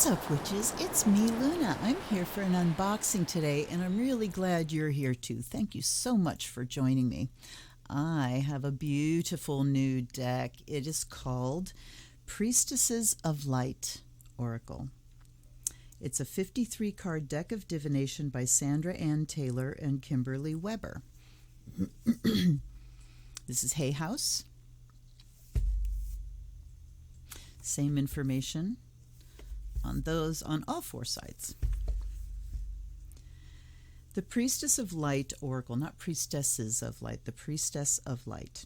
What's up, witches? It's me, Luna. I'm here for an unboxing today, and I'm really glad you're here too. Thank you so much for joining me. I have a beautiful new deck. It is called Priestesses of Light Oracle. It's a 53-card deck of divination by Sandra Ann Taylor and Kimberly Weber. This is Hay House. Same information on all four sides. The Priestess of Light Oracle, not Priestesses of Light, the Priestess of Light.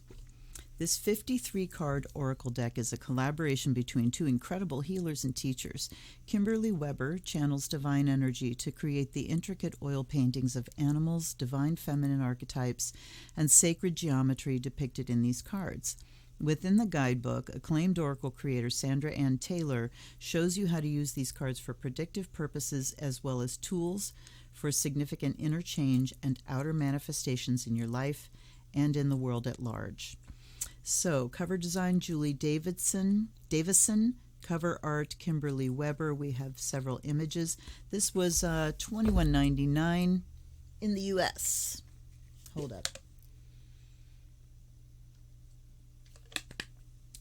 This 53-card oracle deck is a collaboration between two incredible healers and teachers. Kimberly Weber channels divine energy to create the intricate oil paintings of animals, divine feminine archetypes, and sacred geometry depicted in these cards. Within the guidebook, acclaimed oracle creator Sandra Ann Taylor shows you how to use these cards for predictive purposes as well as tools for significant inner change and outer manifestations in your life and in the world at large. So, cover design Julie Davison, cover art Kimberly Weber. We have several images. This was $21.99 in the US. Hold up.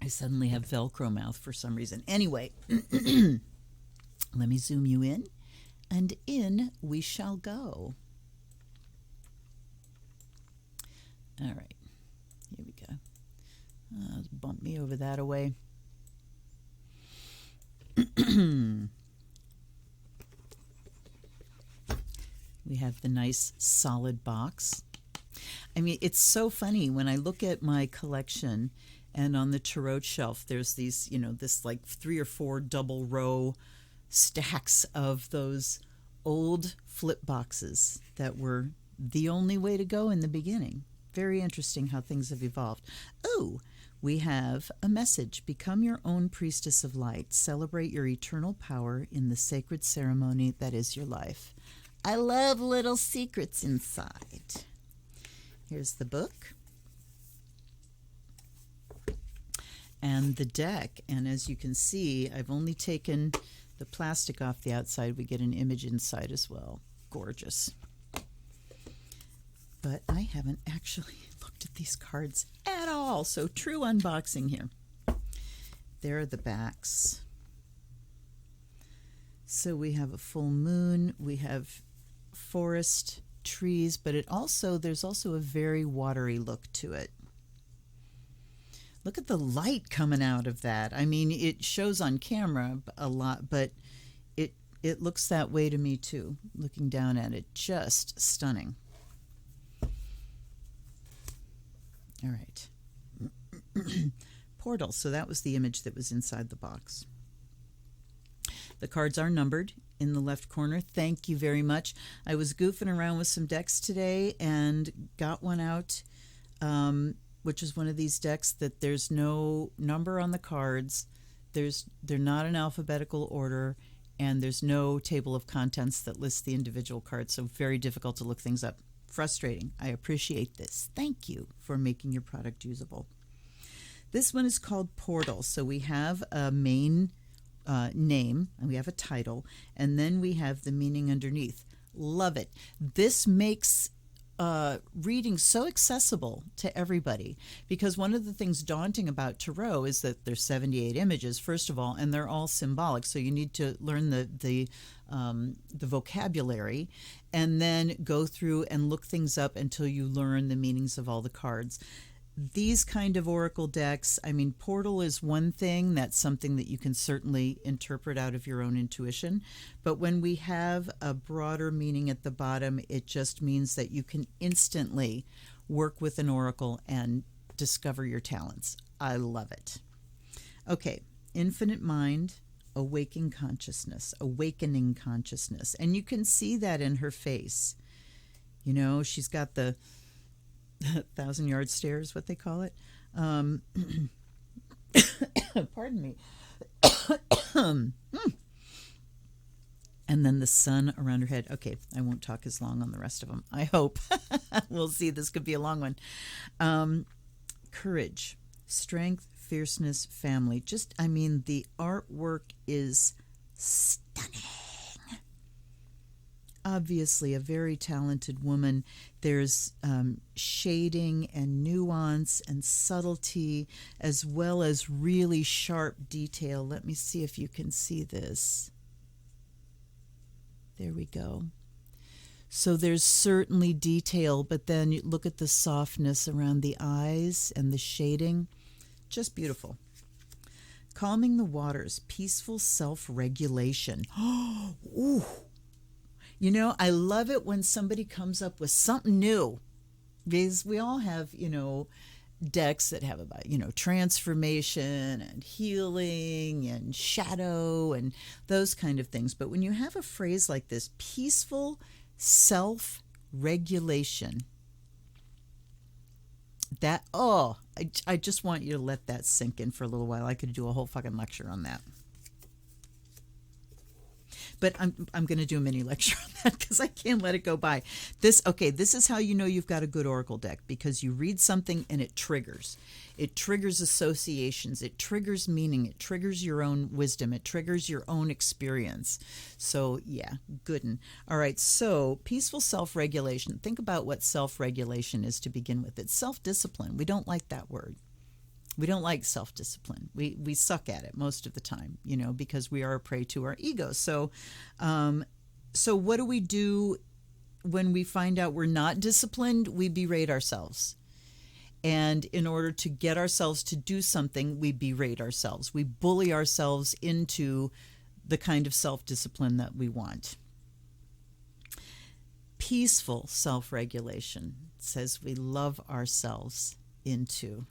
I suddenly have Velcro mouth for some reason. Anyway, let me zoom you in, and in we shall go. All right, here we go. Bump me over that away. We have the nice solid box. I mean, it's so funny when I look at my collection. And on the tarot shelf, there's these, this like 3 or 4 double row stacks of those old flip boxes that were the only way to go in the beginning. Very interesting how things have evolved. Oh, we have a message. Become your own priestess of light. Celebrate your eternal power in the sacred ceremony that is your life. I love little secrets inside. Here's the book. And the deck, and as you can see, I've only taken the plastic off the outside. We get an image inside as well. Gorgeous. But I haven't actually looked at these cards at all, so true unboxing here. There are the backs. So we have a full moon, we have forest, trees, but there's also a very watery look to it. Look at the light coming out of that. I mean, it shows on camera a lot, but it looks that way to me too, looking down at it. Just stunning. All right. Portal. So that was the image that was inside the box. The cards are numbered in the left corner. Thank you very much. I was goofing around with some decks today and got one out, which is one of these decks that there's no number on the cards. They're not in alphabetical order, and there's no table of contents that lists the individual cards, so very difficult to look things up. Frustrating. I appreciate this. Thank you for making your product usable. This one is called Portal. So we have a main name, and we have a title, and then we have the meaning underneath. Love it. This makes reading so accessible to everybody, because one of the things daunting about tarot is that there's 78 images, first of all, and they're all symbolic, so you need to learn the vocabulary and then go through and look things up until you learn the meanings of all the cards. These kind of oracle decks, I mean, Portal is one thing. That's something that you can certainly interpret out of your own intuition. But when we have a broader meaning at the bottom, it just means that you can instantly work with an oracle and discover your talents. I love it. Okay, Infinite Mind, Awakening Consciousness. And you can see that in her face. She's got the 1,000-yard stare is what they call it. Pardon me. And then the sun around her head. Okay, I won't talk as long on the rest of them, I hope. We'll see. This could be a long one. Courage, strength, fierceness, family. The artwork is stunning. stunning. Obviously, a very talented woman. There's shading and nuance and subtlety, as well as really sharp detail. Let me see if you can see this. There we go. So there's certainly detail, but then you look at the softness around the eyes and the shading. Just beautiful. Calming the waters, peaceful self-regulation. Ooh. You know, I love it when somebody comes up with something new, because we all have, decks that have about, transformation and healing and shadow and those kind of things. But when you have a phrase like this, peaceful self-regulation, I just want you to let that sink in for a little while. I could do a whole fucking lecture on that. But I'm going to do a mini lecture on that because I can't let it go by. This is how you know you've got a good oracle deck, because you read something and it triggers. It triggers associations. It triggers meaning. It triggers your own wisdom. It triggers your own experience. So, yeah, good one. All right, so peaceful self-regulation. Think about what self-regulation is to begin with. It's self-discipline. We don't like that word. We don't like self-discipline. We suck at it most of the time, because we are a prey to our ego. So what do we do when we find out we're not disciplined? We berate ourselves. And in order to get ourselves to do something, we berate ourselves. We bully ourselves into the kind of self-discipline that we want. Peaceful self-regulation says we love ourselves into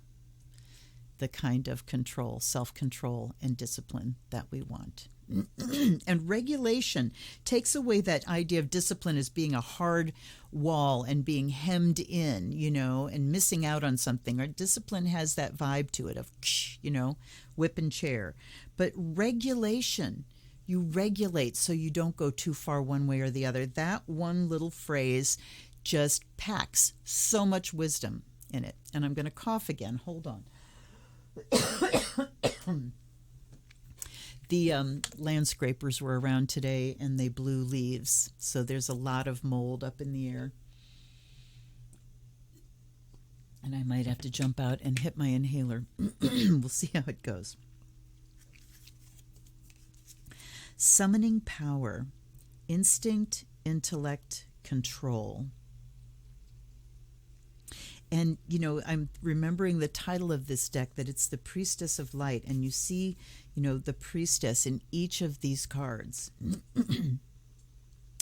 the kind of control, self-control, and discipline that we want. And regulation takes away that idea of discipline as being a hard wall and being hemmed in, and missing out on something. Or discipline has that vibe to it of, whip and chair. But regulation, you regulate so you don't go too far one way or the other. That one little phrase just packs so much wisdom in it. And I'm going to cough again. Hold on. The landscapers were around today and they blew leaves, so there's a lot of mold up in the air, and I might have to jump out and hit my inhaler. We'll see how it goes. Summoning power, instinct, intellect, control. And, I'm remembering the title of this deck, that it's the Priestess of Light. And you see, the Priestess in each of these cards.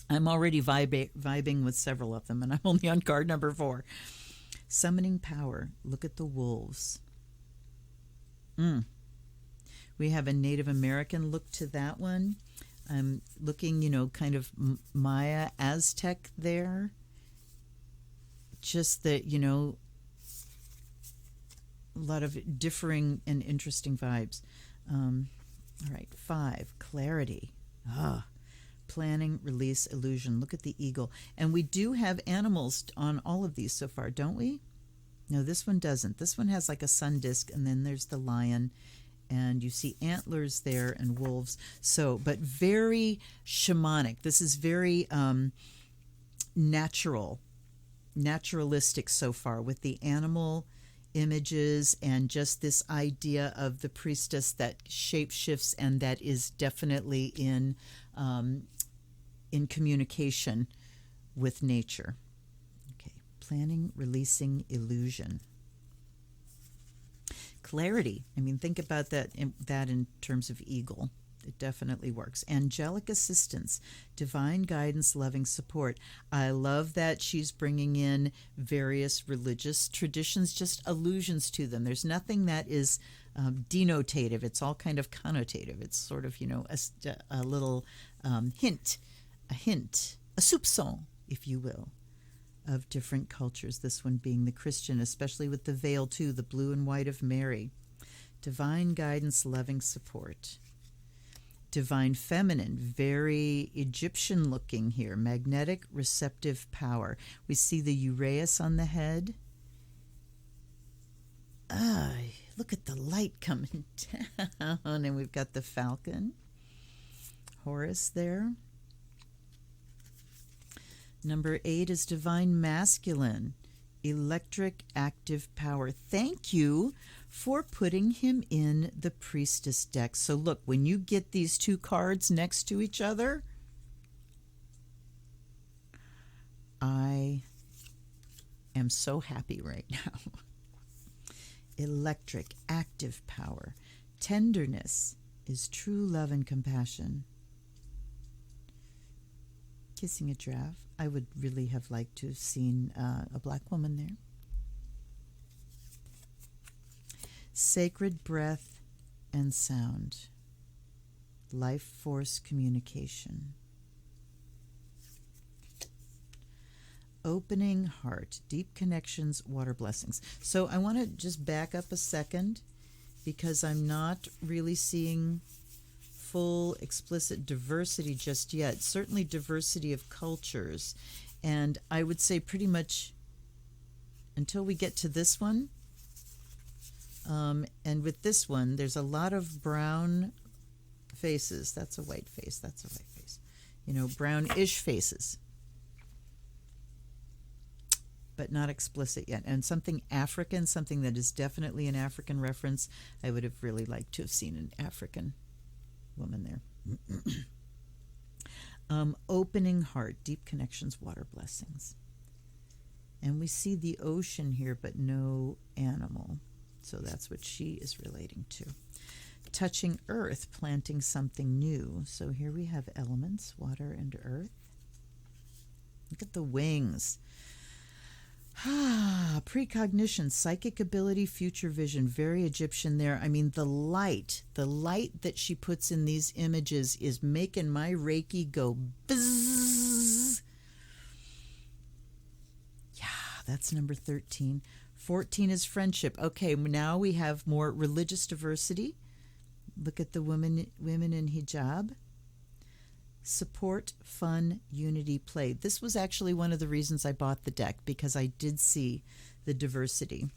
I'm already vibing with several of them, and I'm only on card number 4. Summoning power. Look at the wolves. We have a Native American look to that one. I'm looking, kind of Maya, Aztec there. Just that, a lot of differing and interesting vibes. All right, 5, clarity. Planning, release, illusion. Look at the eagle. And we do have animals on all of these so far, don't we? No, this one doesn't. This one has like a sun disk, and then there's the lion, and you see antlers there and wolves. So, but very shamanic. This is very naturalistic so far, with the animal images and just this idea of the priestess that shape-shifts and that is definitely in communication with nature. Okay, planning, releasing, illusion. Clarity. I mean, think about that in terms of eagle. It definitely works. Angelic assistance, divine guidance, loving support. I love that she's bringing in various religious traditions, just allusions to them. There's nothing that is denotative. It's all kind of connotative. It's sort of, a little hint, a soupçon, if you will, of different cultures. This one being the Christian, especially with the veil too, the blue and white of Mary. Divine guidance, loving support. Divine feminine, very Egyptian looking here. Magnetic, receptive power. We see the uraeus on the head. Look at the light coming down. And we've got the falcon Horus there. Number 8 is Divine Masculine, electric active power. Thank you for putting him in the Priestess deck. So look, when you get these two cards next to each other, I am so happy right now. Electric active power. Tenderness is true love and compassion. Kissing a giraffe. I would really have liked to have seen a black woman there. Sacred breath and sound. Life force communication. Opening heart. Deep connections, water blessings. So I want to just back up a second because I'm not really seeing full explicit diversity just yet. Certainly diversity of cultures. And I would say pretty much until we get to this one, and with this one, there's a lot of brown faces. That's a white face. That's a white face. You know, brownish faces. But not explicit yet. And something African, something that is definitely an African reference. I would have really liked to have seen an African woman there. Opening heart, deep connections, water blessings. And we see the ocean here, but no animal. So that's what she is relating to. Touching earth, planting something new. So here we have elements, water and earth. Look at the wings. Precognition, psychic ability, future vision, very Egyptian there. I mean, the light that she puts in these images is making my Reiki go bzzz. Yeah, that's number 13. 14 is friendship. Okay, now we have more religious diversity. Look at the women in hijab. Support, fun, unity, play. This was actually one of the reasons I bought the deck, because I did see the diversity.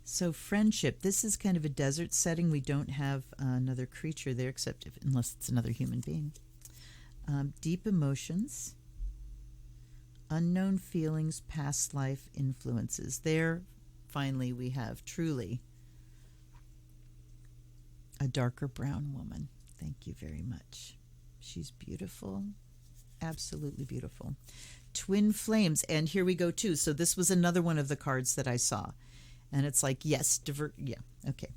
So friendship, this is kind of a desert setting. We don't have another creature there unless it's another human being. Deep emotions, unknown feelings, past life influences. There, finally, we have truly a darker brown woman. Thank you very much. She's beautiful. Absolutely beautiful. Twin flames. And here we go too. So this was another one of the cards that I saw. And it's like, yes, yeah, okay.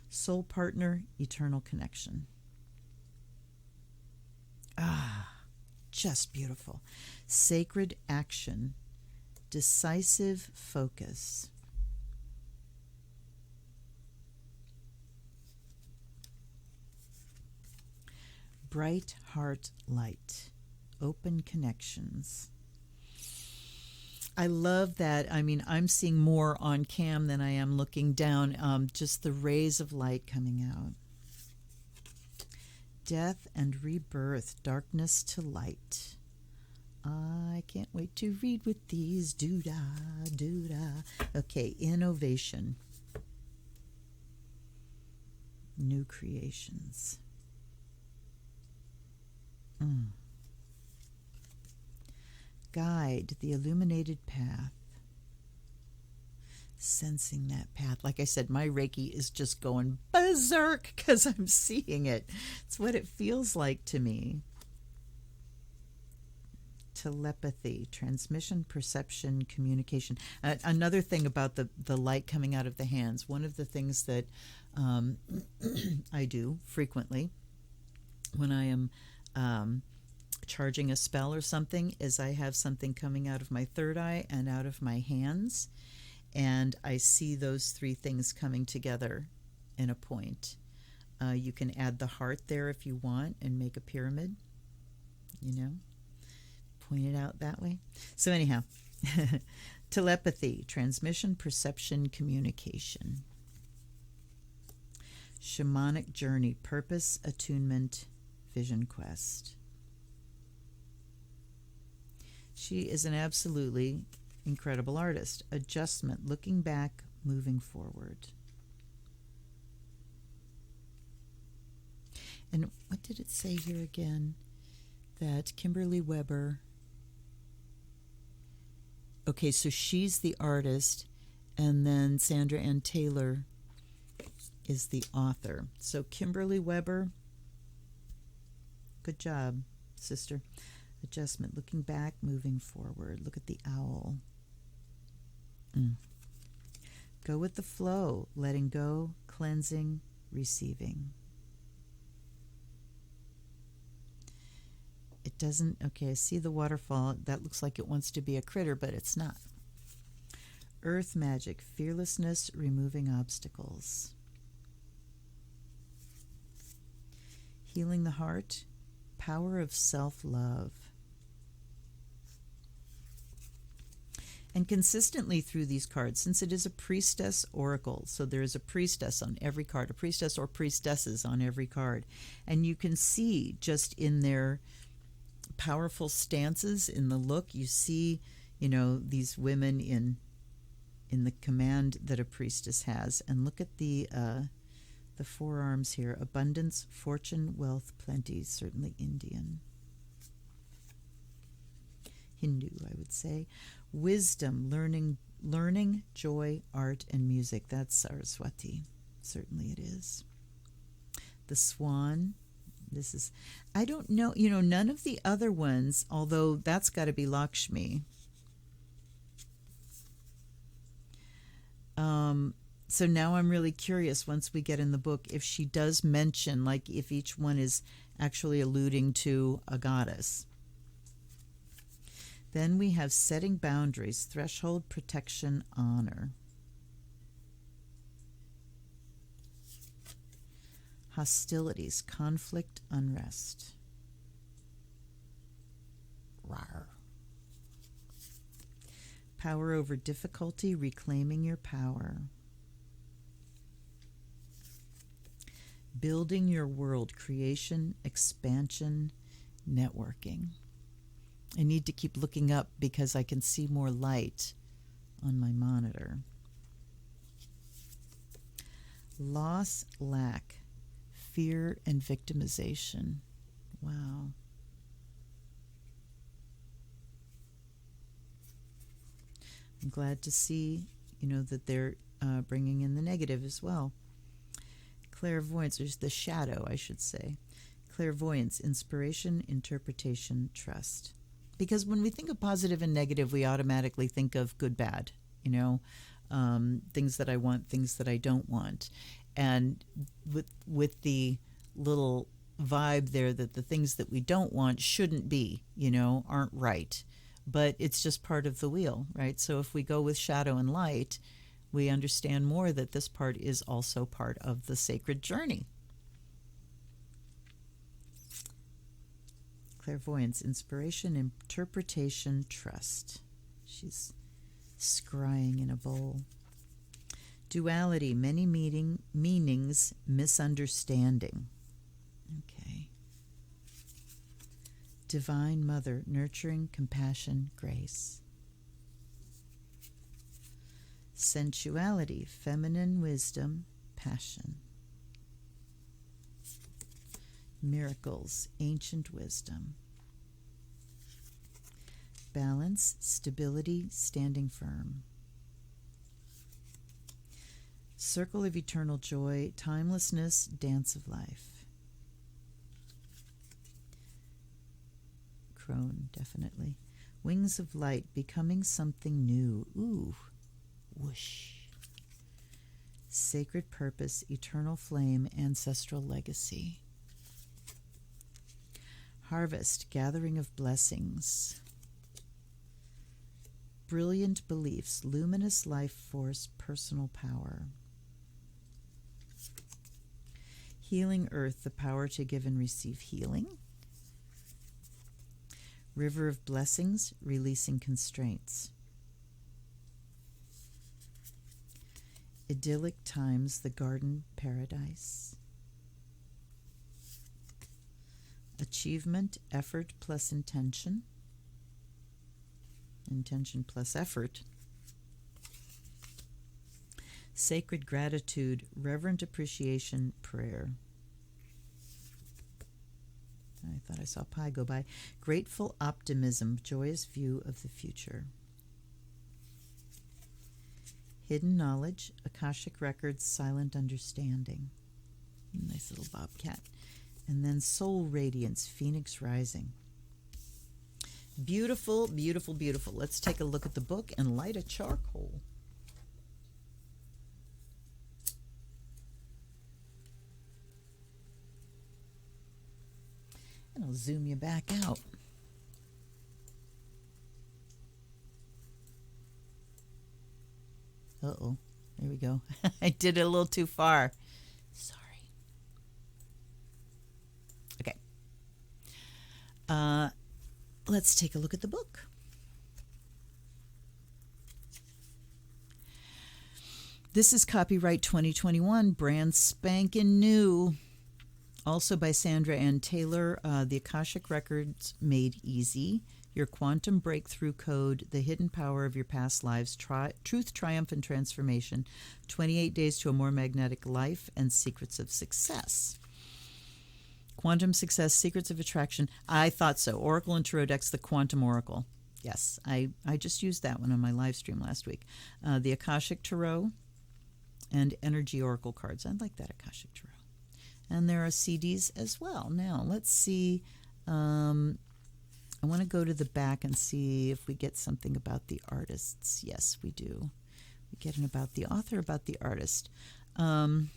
Soul partner, eternal connection. Just beautiful. Sacred action, decisive focus. Bright heart light, open connections. I love that. I mean, I'm seeing more on cam than I am looking down. Just the rays of light coming out. Death and rebirth, darkness to light. I can't wait to read with these. Doo-da, doo-da. Okay, innovation. New creations. Guide, the illuminated path. Sensing that path. Like I said, my Reiki is just going berserk because I'm seeing it. It's what it feels like to me. Telepathy, transmission, perception, communication. Another thing about the light coming out of the hands, one of the things that I do frequently when I am charging a spell or something is I have something coming out of my third eye and out of my hands, and I see those three things coming together in a point. You can add the heart there if you want and make a pyramid, point it out that way. So anyhow, telepathy, transmission, perception, communication. Shamanic journey, purpose, attunement, vision quest. She is an absolutely incredible artist. Adjustment, looking back, moving forward. And what did it say here again? That Kimberly Weber. Okay, so she's the artist, and then Sandra Ann Taylor is the author. So Kimberly Weber, good job, sister. Adjustment, looking back, moving forward. Look at the owl. Go with the flow, letting go, cleansing, receiving. It doesn't, okay, I see the waterfall. That looks like it wants to be a critter, but it's not. Earth magic, fearlessness, removing obstacles. Healing the heart, power of self-love. And consistently through these cards, since it is a priestess oracle, so there is a priestess on every card, a priestess or priestesses on every card. And you can see just in their powerful stances, in the look, you see, these women in the command that a priestess has. And look at the forearms here. Abundance, fortune, wealth, plenty, certainly Indian. Hindu, I would say. Wisdom, learning, joy, art, and music. That's Saraswati. Certainly it is. The swan. This is, I don't know, none of the other ones, although that's got to be Lakshmi. So now I'm really curious, once we get in the book, if she does mention, like if each one is actually alluding to a goddess. Then we have setting boundaries, threshold, protection, honor. Hostilities, conflict, unrest. Rawr. Power over difficulty, reclaiming your power. Building your world, creation, expansion, networking. I need to keep looking up because I can see more light on my monitor. Loss, lack, fear, and victimization. Wow. I'm glad to see, that they're bringing in the negative as well. Clairvoyance, there's the shadow, I should say. Clairvoyance, inspiration, interpretation, trust. Because when we think of positive and negative, we automatically think of good, bad, things that I want, things that I don't want. And with the little vibe there that the things that we don't want shouldn't be, aren't right. But it's just part of the wheel, right? So if we go with shadow and light, we understand more that this part is also part of the sacred journey. Clairvoyance, inspiration, interpretation, trust. She's scrying in a bowl. Duality, many meanings, misunderstanding. Okay. Divine Mother, nurturing, compassion, grace. Sensuality, feminine wisdom, passion. Miracles, ancient wisdom. Balance, stability, standing firm. Circle of eternal joy, timelessness, dance of life. Crone, definitely. Wings of light, becoming something new. Ooh, whoosh. Sacred purpose, eternal flame, ancestral legacy. Harvest, gathering of blessings. Brilliant beliefs, luminous life force, personal power. Healing earth, the power to give and receive healing. River of blessings, releasing constraints. Idyllic times, the garden paradise. Achievement, effort plus intention. Intention plus effort. Sacred gratitude, reverent appreciation, prayer. I thought I saw pi go by. Grateful optimism, joyous view of the future. Hidden knowledge, Akashic records, silent understanding. Nice little bobcat. And then soul radiance, phoenix rising. Beautiful, beautiful, beautiful. Let's take a look at the book and light a charcoal. And I'll zoom you back out. Uh-oh. There we go. I did it a little too far. Sorry. Okay. Let's take a look at the book. This is copyright 2021, brand spanking new. Also by Sandra Ann Taylor, The Akashic Records Made Easy, Your Quantum Breakthrough Code, The Hidden Power of Your Past Lives, Truth, Triumph, and Transformation, 28 Days to a More Magnetic Life, and Secrets of Success. Quantum Success, Secrets of Attraction. I thought so. Oracle and Tarot decks, the Quantum Oracle. Yes, I just used that one on my live stream last week. The Akashic Tarot and Energy Oracle cards. I like that Akashic Tarot. And there are CDs as well. Now, let's see. I want to go to the back and see if we get something about the artists. Yes, we do. We get an about the author, about the artist. I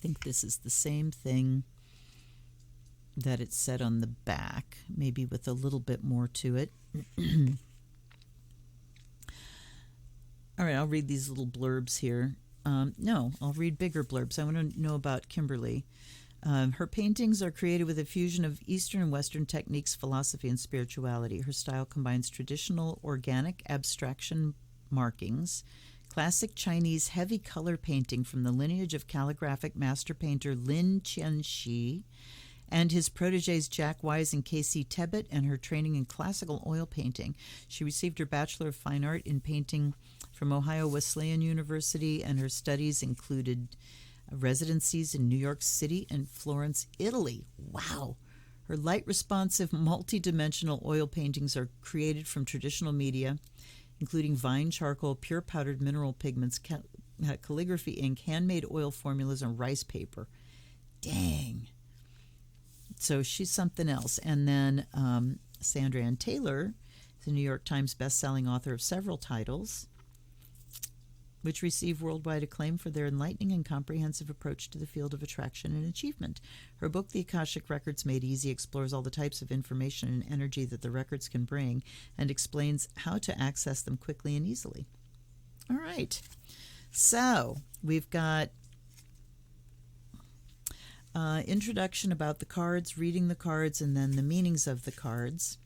think this is the same thing that it said on the back, maybe with a little bit more to it. All right, I'll read these little blurbs here. No, I'll read bigger blurbs. I want to know about Kimberly. Her paintings are created with a fusion of Eastern and Western techniques, philosophy, and spirituality. Her style combines traditional organic abstraction markings, classic Chinese heavy color painting from the lineage of calligraphic master painter Lin Qianxi and his protégés Jack Wise and K.C. Tebbett, and her training in classical oil painting. She received her Bachelor of Fine Art in Painting from Ohio Wesleyan University, and her studies included residencies in New York City and Florence, Italy. Wow! Her light-responsive, multi-dimensional oil paintings are created from traditional media, including vine charcoal, pure powdered mineral pigments, calligraphy ink, handmade oil formulas, and rice paper. Dang! So she's something else. And then Sandra Ann Taylor is a New York Times best-selling author of several titles, which receive worldwide acclaim for their enlightening and comprehensive approach to the field of attraction and achievement. Her book, The Akashic Records Made Easy, explores all the types of information and energy that the records can bring and explains how to access them quickly and easily. All right. So we've got introduction about the cards, reading the cards, and then the meanings of the cards.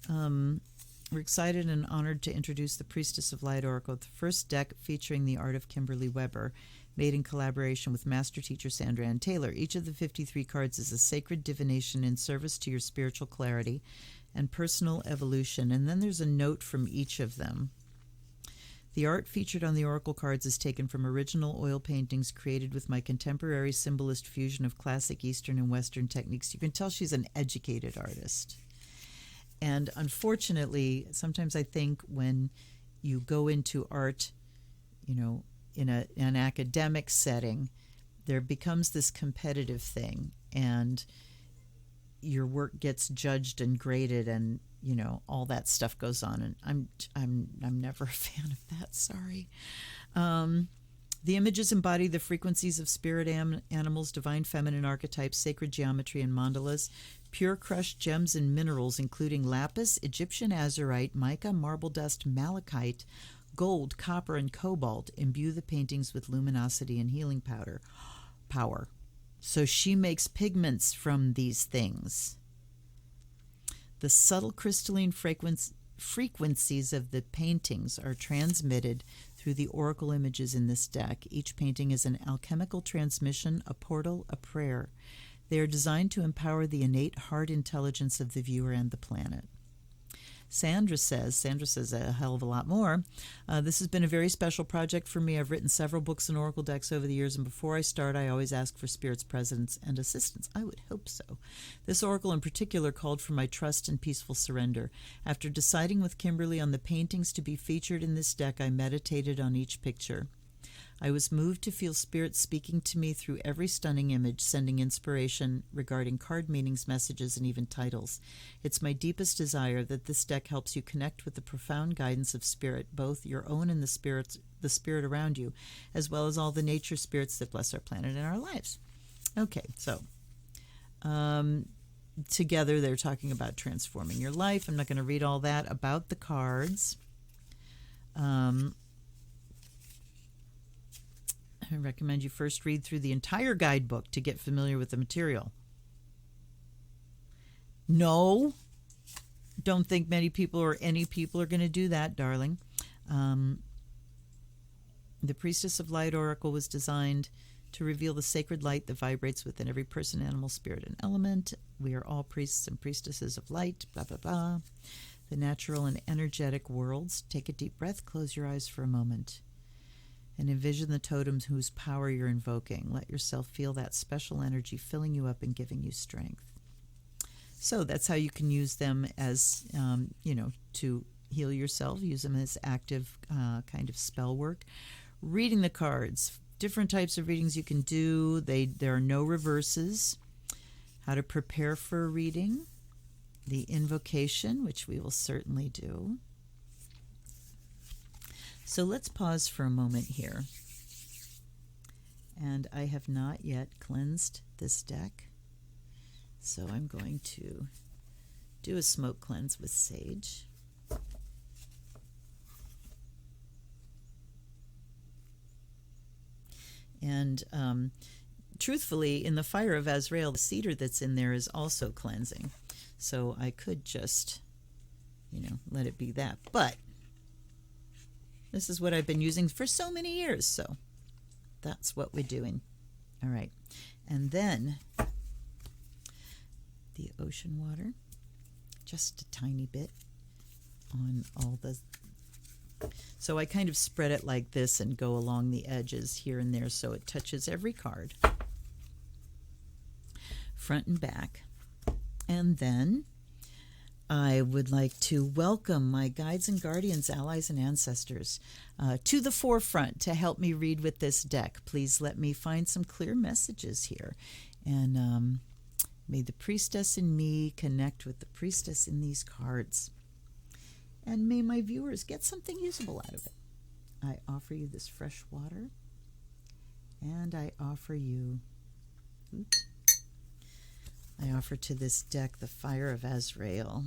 We're excited and honored to introduce the Priestess of Light Oracle, the first deck featuring the art of Kimberly Weber, made in collaboration with master teacher Sandra Ann Taylor. Each of the 53 cards is a sacred divination in service to your spiritual clarity and personal evolution. And then there's a note from each of them. The art featured on the oracle cards is taken from original oil paintings created with my contemporary symbolist fusion of classic Eastern and Western techniques. You can tell she's an educated artist. And unfortunately, sometimes I think when you go into art, you know, in an academic setting, there becomes this competitive thing, and your work gets judged and graded, and you know, all that stuff goes on. And I'm never a fan of that. Sorry. The images embody the frequencies of spirit animals, divine feminine archetypes, sacred geometry, and mandalas. Pure crushed gems and minerals, including lapis, Egyptian azurite, mica, marble dust, malachite, gold, copper, and cobalt, imbue the paintings with luminosity and healing power. So she makes pigments from these things. The subtle crystalline frequencies of the paintings are transmitted through the oracle images in this deck. Each painting is an alchemical transmission, a portal, a prayer. They are designed to empower the innate heart intelligence of the viewer and the planet. Sandra says a hell of a lot more. This has been a very special project for me. I've written several books and oracle decks over the years, and before I start, I always ask for Spirit's presence and assistance. I would hope so. This oracle in particular called for my trust and peaceful surrender. After deciding with Kimberly on the paintings to be featured in this deck, I meditated on each picture. I was moved to feel Spirit speaking to me through every stunning image, sending inspiration regarding card meanings, messages, and even titles. It's my deepest desire that this deck helps you connect with the profound guidance of Spirit, both your own and the spirit around you, as well as all the nature spirits that bless our planet and our lives. Okay, so together they're talking about transforming your life. I'm not going to read all that about the cards. I recommend you first read through the entire guidebook to get familiar with the material. No, don't think many people or any people are going to do that, darling. The Priestess of Light Oracle was designed to reveal the sacred light that vibrates within every person, animal, spirit, and element. We are all priests and priestesses of light, blah, blah, blah. The natural and energetic worlds. Take a deep breath, close your eyes for a moment, and envision the totems whose power you're invoking. Let yourself feel that special energy filling you up and giving you strength. So that's how you can use them as, to heal yourself. Use them as active kind of spell work. Reading the cards. Different types of readings you can do. There are no reverses. How to prepare for a reading. The invocation, which we will certainly do. So let's pause for a moment here. And I have not yet cleansed this deck. So I'm going to do a smoke cleanse with sage. And truthfully, in the fire of Azrael, the cedar that's in there is also cleansing. So I could just, let it be that. But this is what I've been using for so many years, so that's what we're doing. All right. And then the ocean water, just a tiny bit on all the... So I kind of spread it like this and go along the edges here and there so it touches every card, front and back. And then I would like to welcome my guides and guardians, allies and ancestors to the forefront to help me read with this deck. Please let me find some clear messages here. And may the priestess in me connect with the priestess in these cards. And may my viewers get something usable out of it. I offer you this fresh water. And I offer you... I offer to this deck the fire of Azrael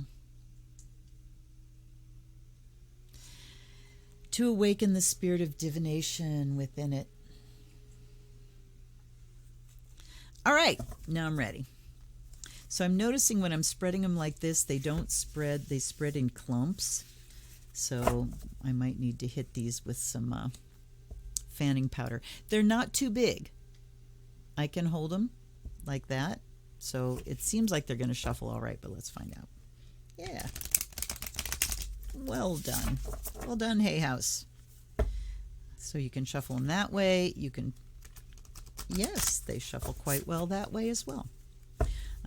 to awaken the spirit of divination within it. All right, now I'm ready. So I'm noticing when I'm spreading them like this, they don't spread, they spread in clumps. So I might need to hit these with some fanning powder. They're not too big. I can hold them like that. So it seems like they're going to shuffle all right, but let's find out. Yeah. Well done. Well done, Hay House. So you can shuffle them that way. You can, yes, they shuffle quite well that way as well.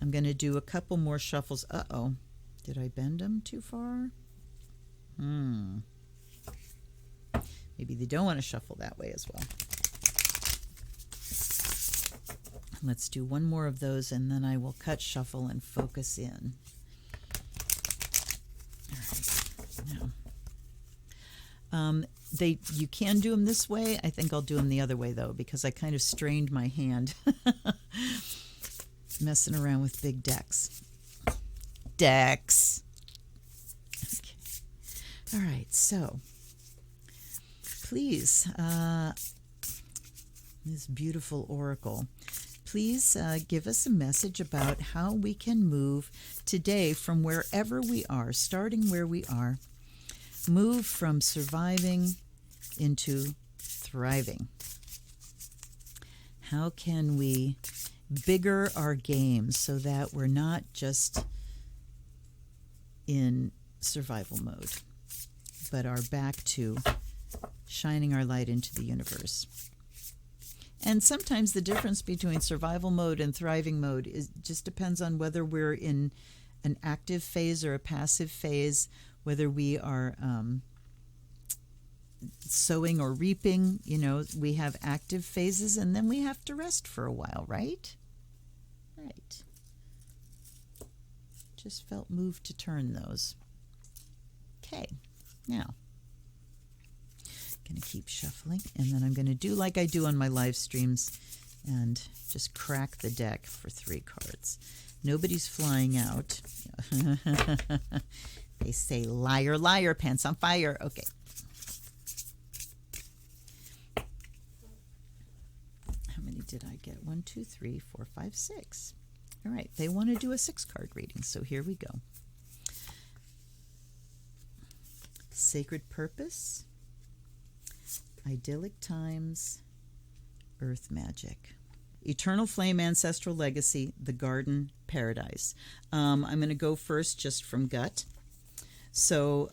I'm going to do a couple more shuffles. Uh-oh. Did I bend them too far? Maybe they don't want to shuffle that way as well. Let's do one more of those, and then I will cut, shuffle, and focus in. All right. Now, you can do them this way. I think I'll do them the other way, though, because I kind of strained my hand messing around with big decks. Okay. All right, so please, this beautiful oracle, please give us a message about how we can move today from wherever we are, starting where we are, move from surviving into thriving. How can we bigger our game so that we're not just in survival mode, but are back to shining our light into the universe. And sometimes the difference between survival mode and thriving mode just depends on whether we're in an active phase or a passive phase, whether we are sowing or reaping. You know, we have active phases and then we have to rest for a while, right? Right. Just felt moved to turn those. Okay, now I'm going to keep shuffling, and then I'm going to do like I do on my live streams and just crack the deck for 3 cards. Nobody's flying out. They say, liar, liar, pants on fire. Okay. How many did I get? 1, 2, 3, 4, 5, 6. All right, they want to do a 6-card reading, so here we go. Sacred Purpose, Idyllic Times, Earth Magic. Eternal Flame, Ancestral Legacy, The Garden, Paradise. I'm going to go first just from gut. So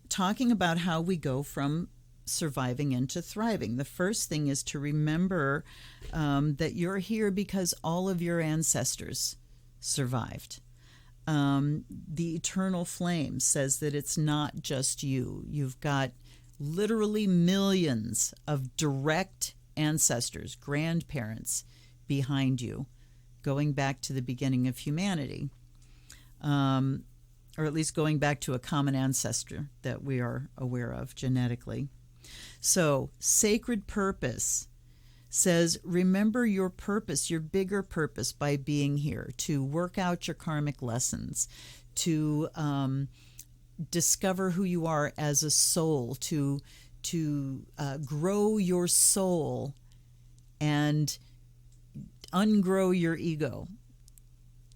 talking about how we go from surviving into thriving. The first thing is to remember that you're here because all of your ancestors survived. The Eternal Flame says that it's not just you. You've got literally millions of direct ancestors, grandparents behind you, going back to the beginning of humanity, or at least going back to a common ancestor that we are aware of genetically. So, Sacred Purpose says, remember your purpose, your bigger purpose by being here, to work out your karmic lessons, to discover who you are as a soul, to grow your soul and ungrow your ego.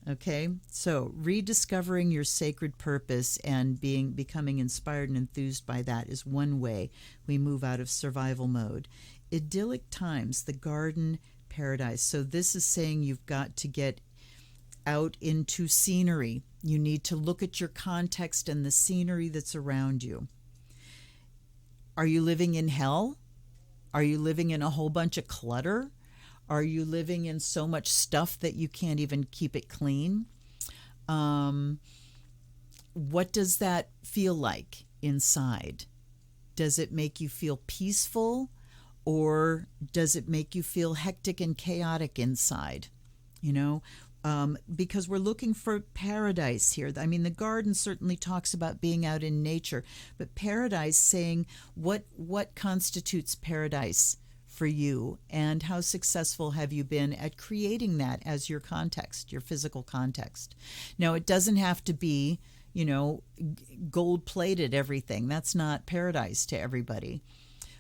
Okay, so rediscovering your sacred purpose and becoming inspired and enthused by that is one way we move out of survival mode. Idyllic Times, the garden paradise. So this is saying you've got to get out into scenery. You need to look at your context and the scenery that's around you. Are you living in hell? Are you living in a whole bunch of clutter? Are you living in so much stuff that you can't even keep it clean? What does that feel like inside? Does it make you feel peaceful, or does it make you feel hectic and chaotic inside? You know, because we're looking for paradise here. I mean, the garden certainly talks about being out in nature, but paradise, saying what constitutes paradise for you, and how successful have you been at creating that as your context, your physical context. Now, it doesn't have to be, you know, gold-plated everything. That's not paradise to everybody.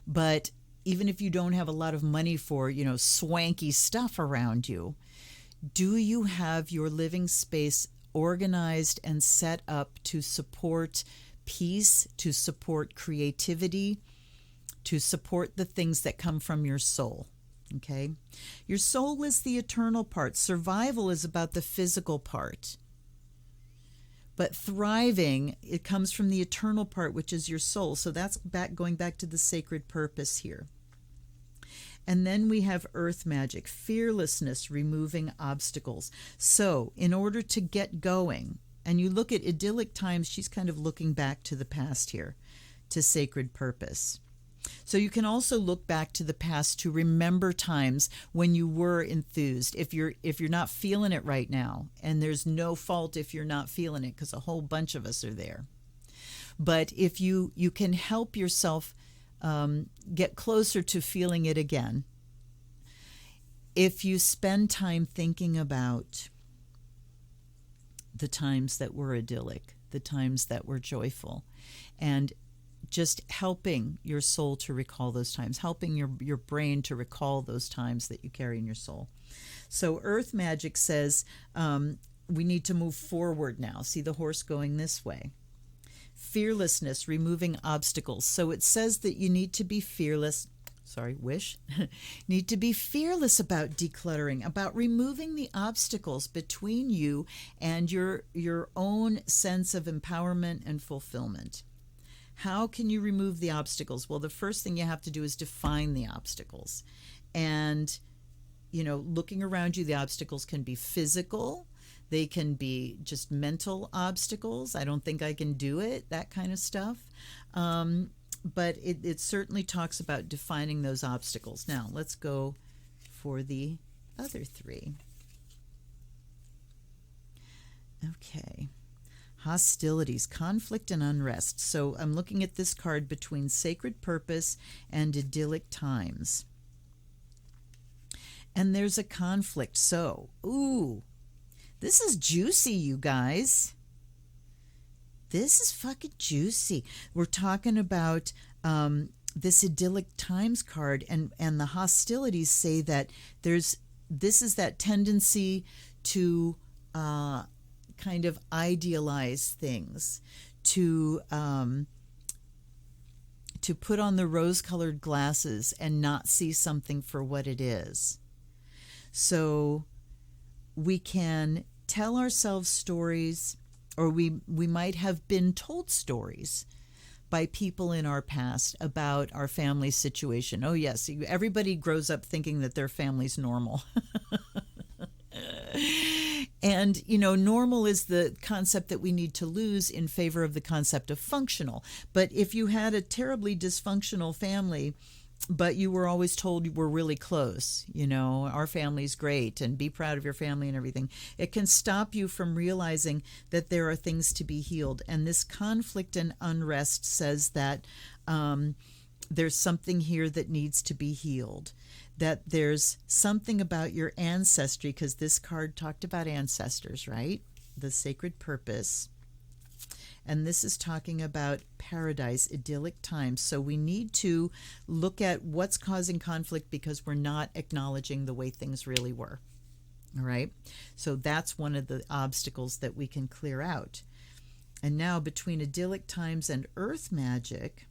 But even if you don't have a lot of money for, you know, swanky stuff around you, do you have your living space organized and set up to support peace, to support creativity, to support the things that come from your soul? Okay? Your soul is the eternal part. Survival is about the physical part. But thriving, it comes from the eternal part, which is your soul. So that's going back to the sacred purpose here. And then we have earth magic, fearlessness, removing obstacles. So in order to get going, and you look at idyllic times, she's kind of looking back to the past here, to sacred purpose. So you can also look back to the past to remember times when you were enthused. If you're not feeling it right now, and there's no fault if you're not feeling it, because a whole bunch of us are there. But if you can help yourself get closer to feeling it again, if you spend time thinking about the times that were idyllic, the times that were joyful, and just helping your soul to recall those times, helping your brain to recall those times that you carry in your soul. So earth magic says we need to move forward now. See the horse going this way. Fearlessness, removing obstacles. So it says that you need to be fearless wish, need to be fearless about decluttering, about removing the obstacles between you and your own sense of empowerment and fulfillment. How can you remove the obstacles? Well, the first thing you have to do is define the obstacles. And, looking around you, the obstacles can be physical. They can be just mental obstacles. I don't think I can do it, that kind of stuff. But it certainly talks about defining those obstacles. Now, let's go for the other three. Okay. Hostilities, conflict, and unrest. So I'm looking at this card between Sacred Purpose and Idyllic Times. And there's a conflict. So, this is juicy, you guys. This is fucking juicy. We're talking about this Idyllic Times card, and the hostilities say that this is that tendency to kind of idealize things, to put on the rose-colored glasses and not see something for what it is. So we can tell ourselves stories, or we might have been told stories by people in our past about our family situation. Oh, yes, everybody grows up thinking that their family's normal. And, normal is the concept that we need to lose in favor of the concept of functional. But if you had a terribly dysfunctional family, but you were always told you were really close, our family's great, and be proud of your family and everything, it can stop you from realizing that there are things to be healed. And this conflict and unrest says that there's something here that needs to be healed, that there's something about your ancestry, because this card talked about ancestors, right? The Sacred Purpose. And this is talking about paradise, idyllic times. So we need to look at what's causing conflict because we're not acknowledging the way things really were. All right? So that's one of the obstacles that we can clear out. And now between idyllic times and earth magic,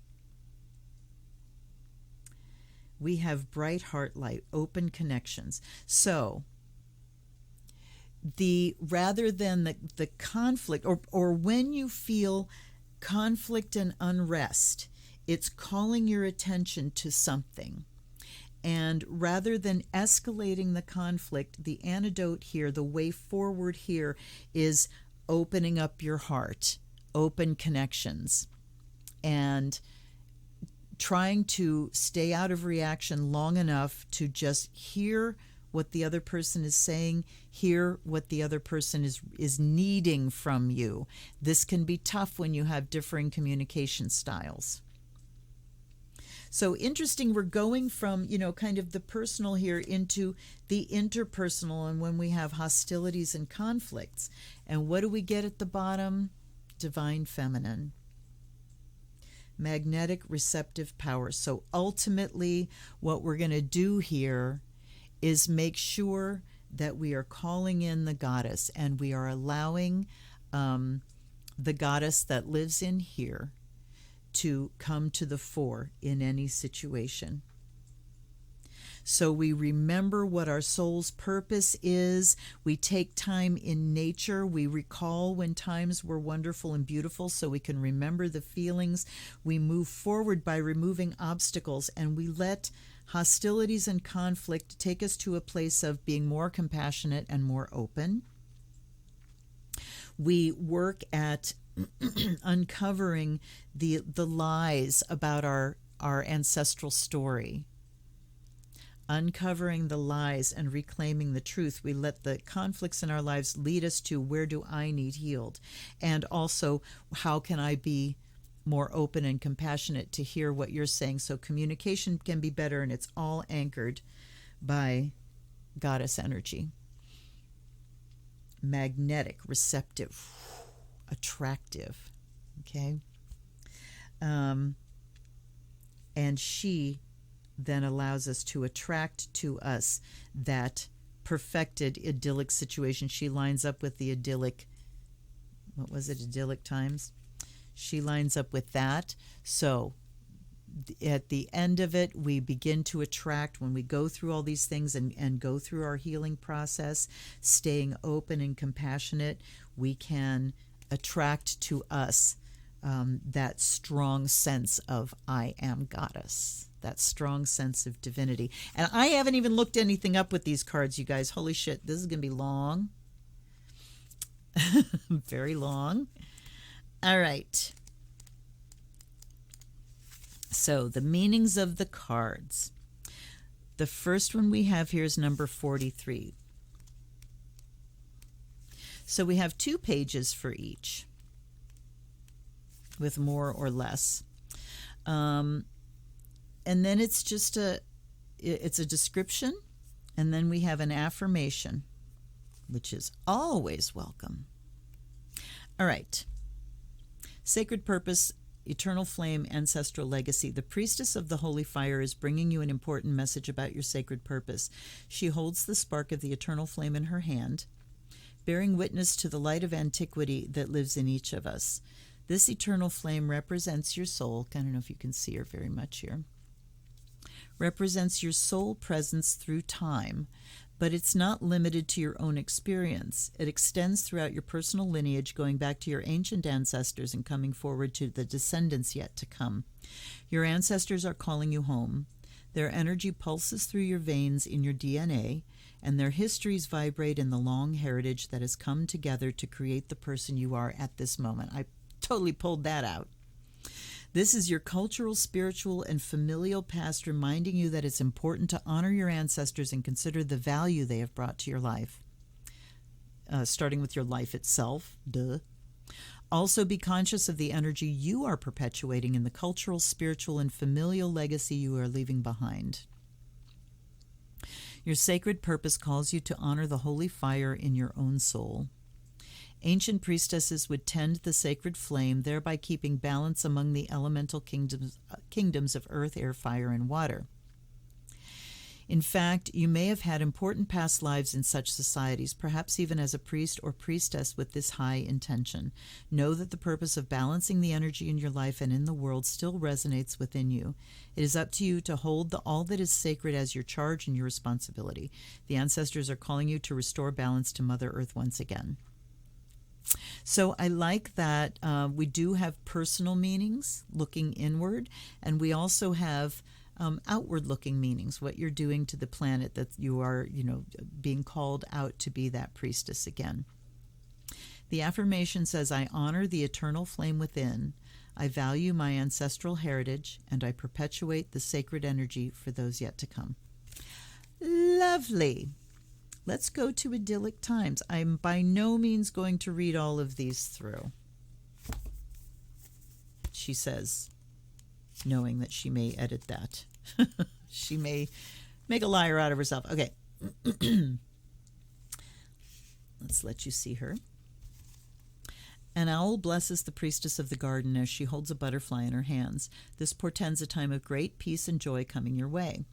we have bright heart light, open connections. So rather than the conflict, or when you feel conflict and unrest, it's calling your attention to something. And rather than escalating the conflict, the antidote here, the way forward here, is opening up your heart, open connections, and trying to stay out of reaction long enough to just hear what the other person is saying, hear what the other person is needing from you. This can be tough when you have differing communication styles. So interesting, we're going from, kind of the personal here into the interpersonal, and when we have hostilities and conflicts. And what do we get at the bottom? Divine Feminine. Magnetic receptive power. So ultimately, what we're going to do here is make sure that we are calling in the goddess, and we are allowing the goddess that lives in here to come to the fore in any situation. So we remember what our soul's purpose is. We take time in nature. We recall when times were wonderful and beautiful so we can remember the feelings. We move forward by removing obstacles, and we let hostilities and conflict take us to a place of being more compassionate and more open. We work at uncovering the lies about our ancestral story. Uncovering the lies and reclaiming the truth. We let the conflicts in our lives lead us to, where do I need healed? And also, how can I be more open and compassionate to hear what you're saying? So communication can be better, and it's all anchored by goddess energy. Magnetic, receptive, attractive. Okay? And she then allows us to attract to us that perfected idyllic situation. She lines up with the idyllic, idyllic times? She lines up with that. So at the end of it, we begin to attract, when we go through all these things and go through our healing process, staying open and compassionate, we can attract to us that strong sense of I am goddess, that strong sense of divinity. And I haven't even looked anything up with these cards, you guys. Holy shit, this is going to be long. Very long. All right. So the meanings of the cards. The first one we have here is number 43. So we have 2 pages for each, with more or less. And then it's just it's a description, and then we have an affirmation, which is always welcome. All right. Sacred purpose, eternal flame, ancestral legacy. The priestess of the holy fire is bringing you an important message about your sacred purpose. She holds the spark of the eternal flame in her hand, bearing witness to the light of antiquity that lives in each of us. This eternal flame represents your soul. I don't know if you can see her very much here. Represents your soul presence through time, but it's not limited to your own experience. It extends throughout your personal lineage, going back to your ancient ancestors and coming forward to the descendants yet to come. Your ancestors are calling you home. Their energy pulses through your veins in your DNA, and their histories vibrate in the long heritage that has come together to create the person you are at this moment. I totally pulled that out. This is your cultural, spiritual, and familial past reminding you that it's important to honor your ancestors and consider the value they have brought to your life, starting with your life itself. Duh. Also, be conscious of the energy you are perpetuating in the cultural, spiritual, and familial legacy you are leaving behind. Your sacred purpose calls you to honor the holy fire in your own soul. Ancient priestesses would tend the sacred flame, thereby keeping balance among the elemental kingdoms of earth, air, fire, and water. In fact, you may have had important past lives in such societies, perhaps even as a priest or priestess with this high intention. Know that the purpose of balancing the energy in your life and in the world still resonates within you. It is up to you to hold all that is sacred as your charge and your responsibility. The ancestors are calling you to restore balance to Mother Earth once again. So I like that we do have personal meanings, looking inward, and we also have outward-looking meanings, what you're doing to the planet, that you are, being called out to be that priestess again. The affirmation says, I honor the eternal flame within, I value my ancestral heritage, and I perpetuate the sacred energy for those yet to come. Lovely. Let's go to Idyllic Times. I'm by no means going to read all of these through, she says, knowing that she may edit that. She may make a liar out of herself. Okay. Let's let you see her. An owl blesses the priestess of the garden as she holds a butterfly in her hands. This portends a time of great peace and joy coming your way.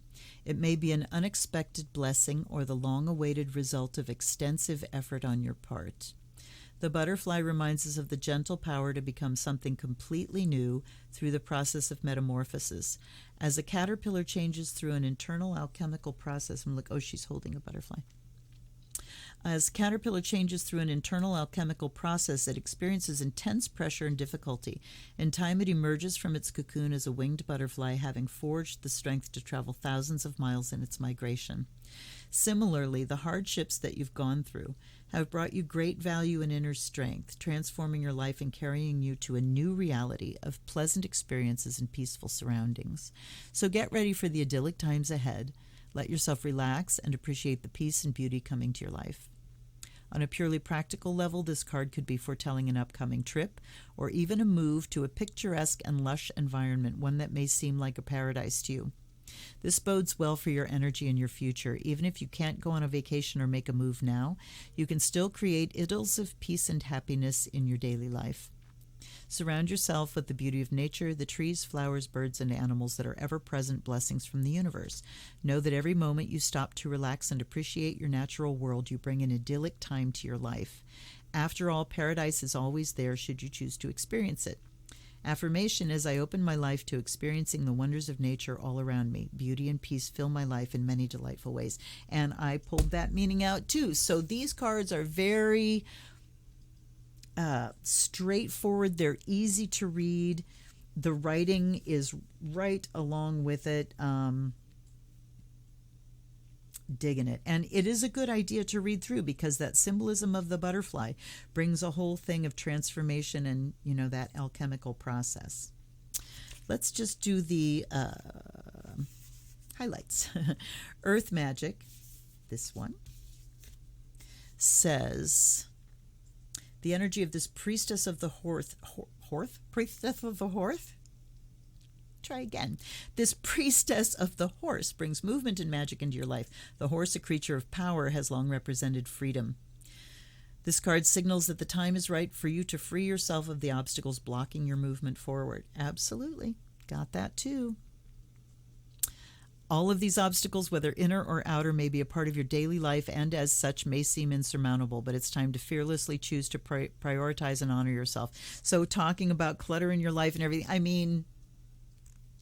It may be an unexpected blessing or the long-awaited result of extensive effort on your part. The butterfly reminds us of the gentle power to become something completely new through the process of metamorphosis. As a caterpillar changes through an internal alchemical process, I'm like, oh, she's holding a butterfly. As caterpillar changes through an internal alchemical process, it experiences intense pressure and difficulty. In time, it emerges from its cocoon as a winged butterfly, having forged the strength to travel thousands of miles in its migration. Similarly, the hardships that you've gone through have brought you great value and inner strength, transforming your life and carrying you to a new reality of pleasant experiences and peaceful surroundings. So get ready for the idyllic times ahead. Let yourself relax and appreciate the peace and beauty coming to your life. On a purely practical level, this card could be foretelling an upcoming trip or even a move to a picturesque and lush environment, one that may seem like a paradise to you. This bodes well for your energy and your future. Even if you can't go on a vacation or make a move now, you can still create idylls of peace and happiness in your daily life. Surround yourself with the beauty of nature, the trees, flowers, birds, and animals that are ever-present blessings from the universe. Know that every moment you stop to relax and appreciate your natural world, you bring an idyllic time to your life. After all, paradise is always there should you choose to experience it. Affirmation is, I open my life to experiencing the wonders of nature all around me. Beauty and peace fill my life in many delightful ways. And I pulled that meaning out too. So these cards are very straightforward. They're easy to read. The writing is right along with it. Digging it. And it is a good idea to read through, because that symbolism of the butterfly brings a whole thing of transformation and, that alchemical process. Let's just do the highlights. Earth Magic, this one, says, the energy of this priestess of the priestess of the horse? Try again. This priestess of the horse brings movement and magic into your life. The horse, a creature of power, has long represented freedom. This card signals that the time is right for you to free yourself of the obstacles blocking your movement forward. Absolutely. Got that too. All of these obstacles, whether inner or outer, may be a part of your daily life and as such may seem insurmountable, but it's time to fearlessly choose to prioritize and honor yourself. So talking about clutter in your life and everything,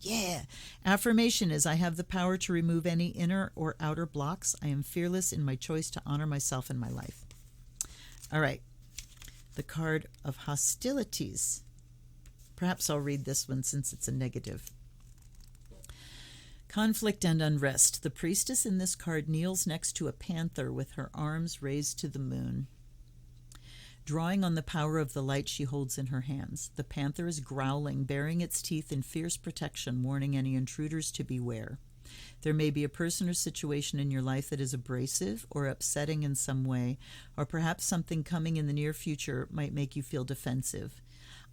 yeah. Affirmation is, I have the power to remove any inner or outer blocks. I am fearless in my choice to honor myself and my life. All right. The Card of Hostilities. Perhaps I'll read this one since it's a negative. Conflict and unrest. The priestess in this card kneels next to a panther with her arms raised to the moon, drawing on the power of the light she holds in her hands. The panther is growling, baring its teeth in fierce protection, warning any intruders to beware. There may be a person or situation in your life that is abrasive or upsetting in some way, or perhaps something coming in the near future might make you feel defensive.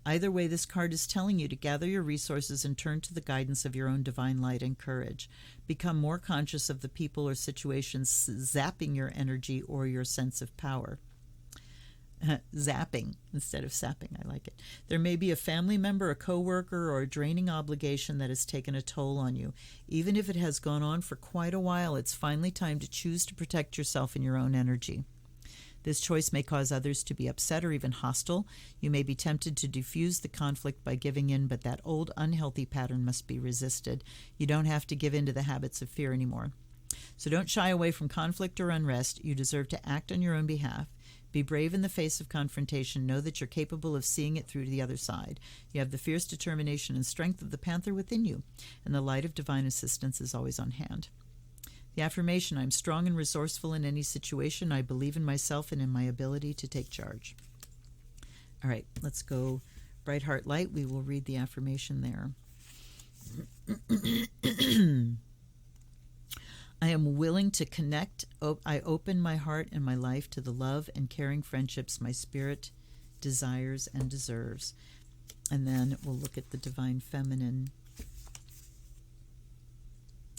Either way, this card is telling you to gather your resources and turn to the guidance of your own divine light and courage. Become more conscious of the people or situations zapping your energy or your sense of power. Zapping instead of sapping. I like it. There may be a family member, a coworker, or a draining obligation that has taken a toll on you. Even if it has gone on for quite a while, it's finally time to choose to protect yourself and your own energy. This choice may cause others to be upset or even hostile. You may be tempted to diffuse the conflict by giving in, but that old unhealthy pattern must be resisted. You don't have to give in to the habits of fear anymore. So don't shy away from conflict or unrest. You deserve to act on your own behalf. Be brave in the face of confrontation. Know that you're capable of seeing it through to the other side. You have the fierce determination and strength of the panther within you, and the light of divine assistance is always on hand. The affirmation, I'm strong and resourceful in any situation. I believe in myself and in my ability to take charge. All right, let's go Bright Heart Light. We will read the affirmation there. I am willing to connect. I open my heart and my life to the love and caring friendships my spirit desires and deserves. And then we'll look at the Divine Feminine.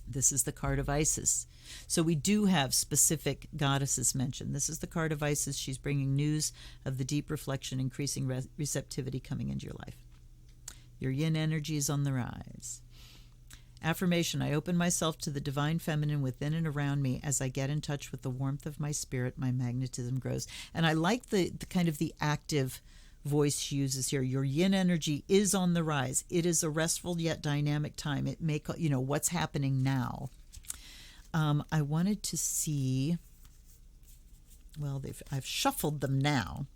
This is the card of Isis. So we do have specific goddesses mentioned. This is the card of Isis. She's bringing news of the deep reflection, increasing receptivity coming into your life. Your yin energy is on the rise. Affirmation, I open myself to the divine feminine within and around me. As I get in touch with the warmth of my spirit, my magnetism grows. And I like the kind of the active voice she uses here. Your yin energy is on the rise. It is a restful yet dynamic time. It may, what's happening now. I wanted to see, well, I've shuffled them now,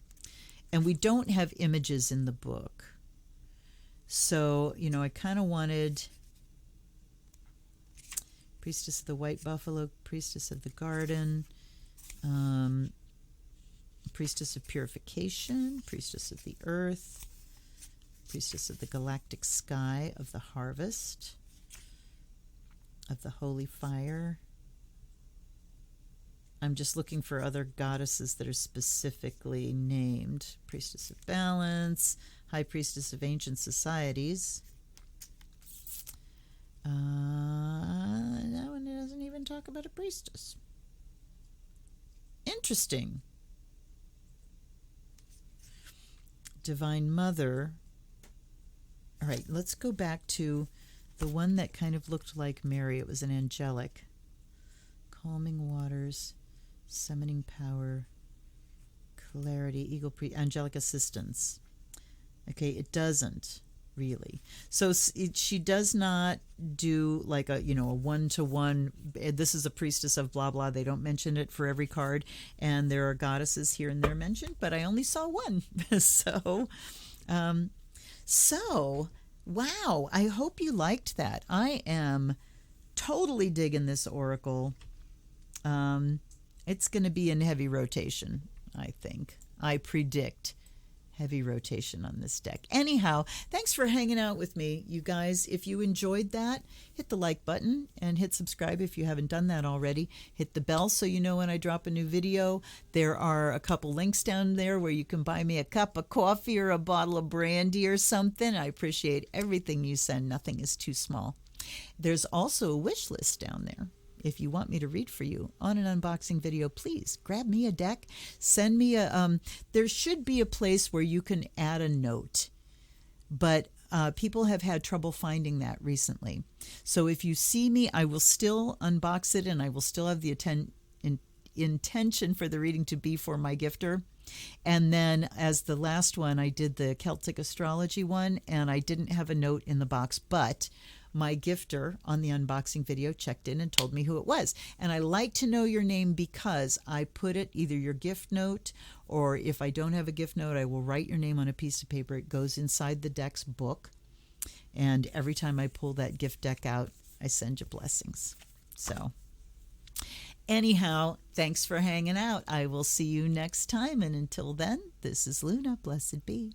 and we don't have images in the book. So, I kind of wanted Priestess of the White Buffalo, Priestess of the Garden, Priestess of Purification, Priestess of the Earth, Priestess of the Galactic Sky, of the Harvest, of the Holy Fire. I'm just looking for other goddesses that are specifically named. Priestess of Balance, High Priestess of Ancient Societies. That one doesn't even talk about a priestess. Interesting. Divine Mother. All right, let's go back to the one that kind of looked like Mary. It was an angelic. Calming waters, summoning power, clarity, angelic assistance. Okay, it doesn't really. So she does not do like a, a one-to-one, this is a priestess of blah blah. They don't mention it for every card, and there are goddesses here and there mentioned, but I only saw one. So wow, I hope you liked that. I am totally digging this oracle. It's going to be in heavy rotation, I think. I predict heavy rotation on this deck. Anyhow, thanks for hanging out with me, you guys. If you enjoyed that, hit the like button and hit subscribe if you haven't done that already. Hit the bell so you know when I drop a new video. There are a couple links down there where you can buy me a cup of coffee or a bottle of brandy or something. I appreciate everything you send. Nothing is too small. There's also a wish list down there. If you want me to read for you on an unboxing video, please grab me a deck, send me there should be a place where you can add a note, but people have had trouble finding that recently. So if you see me, I will still unbox it, and I will still have the intention for the reading to be for my gifter. And then as the last one, I did the Celtic Astrology one, and I didn't have a note in the box, but my gifter on the unboxing video checked in and told me who it was. And I like to know your name because I put it, either your gift note, or if I don't have a gift note, I will write your name on a piece of paper. It goes inside the deck's book. And every time I pull that gift deck out, I send you blessings. So anyhow, thanks for hanging out. I will see you next time. And until then, this is Luna. Blessed be.